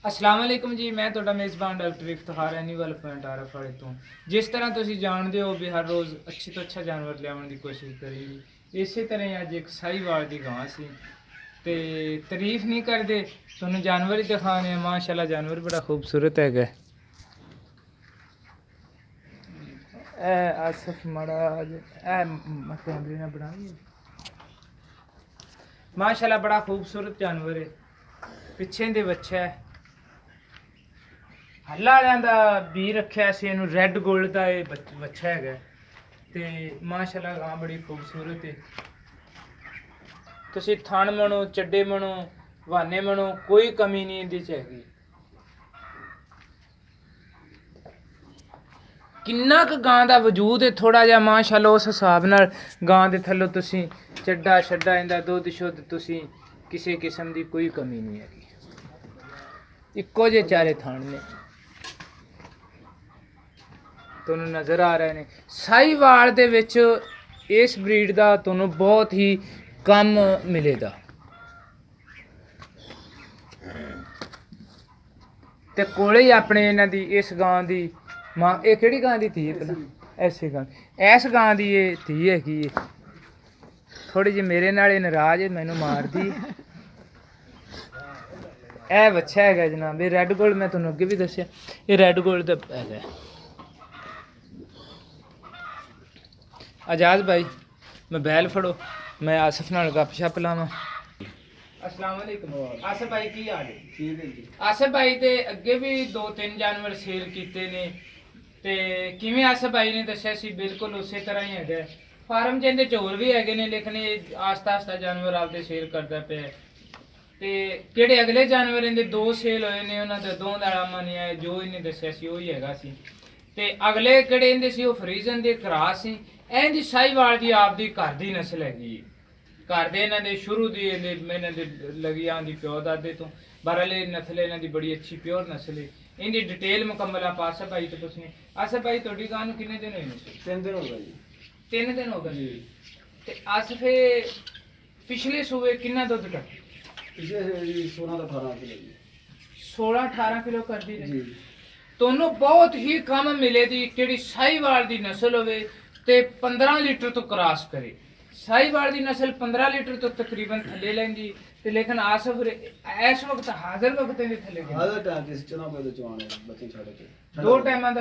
अस्सलाम वालेकुम जी, मैं ਤੁਹਾਡਾ ਮੇਜ਼ਬਾਨ ਡਾਕਟਰ ਇਫਤਖਾਰ ਐਨੀਮਲ ਪੁਆਇੰਟ ਆਰਫ ਵਾਲੇ ਤੋਂ। ਜਿਸ ਤਰ੍ਹਾਂ ਤੁਸੀਂ ਜਾਣਦੇ ਹੋ ਵੀ ਹਰ ਰੋਜ਼ ਅੱਛੇ ਤੋਂ ਅੱਛਾ ਜਾਨਵਰ ਲਿਆਉਣ ਦੀ ਕੋਸ਼ਿਸ਼ ਕਰੀਦੀ, ਇਸੇ ਤਰ੍ਹਾਂ ਹੀ ਅੱਜ ਇੱਕ ਸਾਹੀਵਾਲ ਦੀ ਗਾਂ ਸੀ ਤੇ ਤਾਰੀਫ ਨਹੀਂ ਕਰਦੇ, ਤੁਹਾਨੂੰ ਜਾਨਵਰ ਹੀ ਦਿਖਾਣੇ ਆ। ਮਾਸ਼ਾਅੱਲਾ ਜਾਨਵਰ ਬੜਾ ਖੂਬਸੂਰਤ ਹੈਗਾ। आसफ मड़ा कैमरे ने बनाई माशाल्लाह बड़ा खूबसूरत जानवर है। पिछे दे बच्चा है हल्ला वालियां दा बी रखिया सी, इनू रैड गोल्ड दा बच्चा है ते माशाल्लाह गां बड़ी खूबसूरत है। तुसी थन मनो, चड्डे मनो, वाने मनो, कोई कमी नहीं इहदे च हैगी। किन्ना क गां दा वजूद है थोड़ा जिहा माशाल्लाह, उस हिसाब नाल गां दे थल्लों तुसीं चड्डा छड्डा इंदा दुद्ध शुद्ध तुसीं किसी किस्म दी कोई कमी नहीं हैगी। इक्को जे चारे थण ने तुहानूं नज़र आ रहे ने। साहीवाल दे विच इस ब्रीड दा तुहानूं बहुत ही कम मिलेगा ते कोले ही अपने इन्हां दी इस गां दी मां, ये केड़ी गां दी थी भला? ऐसी गां, इस गां दी ये थी है कि थोड़ी जी मेरे नाल नाराज है, मैनू मार दी। ए बच्चा है जनाब, ये रैड गोल्ड मैं तुहानूं अगे भी दस्सिया, ये रैड गोल्ड दा है। आजाद भाई मोबाइल फड़ो, मैं आसिफ नाल गपशप लावां। अस्सलाम वालेकुम आसिफ भाई, की हाल है? ठीक है जी। आसिफ भाई ते अगे भी 2-3 जानवर सेल कीते ने ते किवें आसिफ भाई ने दस्सिया सी बिल्कुल उसे तरह ही है। फार्म च इहदे च होर भी हैगे ने, लेकिन आस्ता आस्ता जानवर आपदे सेल करदा पिया ते जेहड़े अगले जानवर इहदे 2 सेल होए ने उन्हां दा दों दा आरामा नहीं आया। जो इहने दस्सिया सी ओही हैगा सी ते अगले किहड़े इहदे सी ओह फ्रीजन दे क्रास सी। इहदी साहीवाल दी आपदी घर दी नस्ल हैगी, घर दे इन्हां दे शुरू दी इन्हां दे लगी आंदी प्यो दादे तो। बहरहाल नस्ल इन्हां दी बड़ी अच्छी प्योर नस्ल है। इनकी डिटेल मुकम्मल आप आसिफ भाई तो पुछने। आसिफ भाई तुहाडी गां नूं किन्ने दिन होए ने? 3 दिन हो गए जी। 3 दिन हो गए जी। ते आसिफ पिछले सूबे किन्ना दुध कर? पिछले 16-18 किलो जी। 16-18 किलो कर दी जी। ਤੁਹਾਨੂੰ ਬਹੁਤ ਹੀ ਕਮ ਮਿਲੇ ਦੀ ਜਿਹੜੀ ਸਾਹੀਵਾਲ ਦੀ ਨਸਲ ਹੋਵੇ ਤੇ 15 ਲੀਟਰ ਤੋਂ ਕ੍ਰਾਸ ਕਰੇ। ਸਾਹੀਵਾਲ ਦੀ ਨਸਲ 15 ਲੀਟਰ ਤੋਂ ਤਕਰੀਬਨ ਥੱਲੇ ਲੈਂਦੀ ਤੇ ਲੇਕਿਨ ਆਸਫ ਇਸ ਵਕਤ ਹਾਜ਼ਰ ਵਕਤ ਦੇ ਥੱਲੇ ਗਿਆ। ਹਾਜ਼ਰ ਟਾਈਮ ਜਿਸ ਚਨਾ ਕੋਈ ਚਵਾਣੇ ਬੱਚੇ ਛੱਡ ਕੇ ਦੋ ਟਾਈਮਾਂ ਦਾ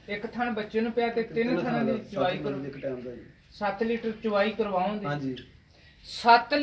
ਇੱਕ ਥਣ ਬੱਚੇ ਨੂੰ ਪਿਆ ਤੇ 3 ਥਣਾਂ ਦੀ ਚਵਾਈ ਕਰੋ ਇੱਕ ਟਾਈਮ ਦਾ ਜੀ। 7 ਲੀਟਰ ਚਵਾਈ ਕਰਵਾਉਣ ਦੀ। ਹਾਂਜੀ 7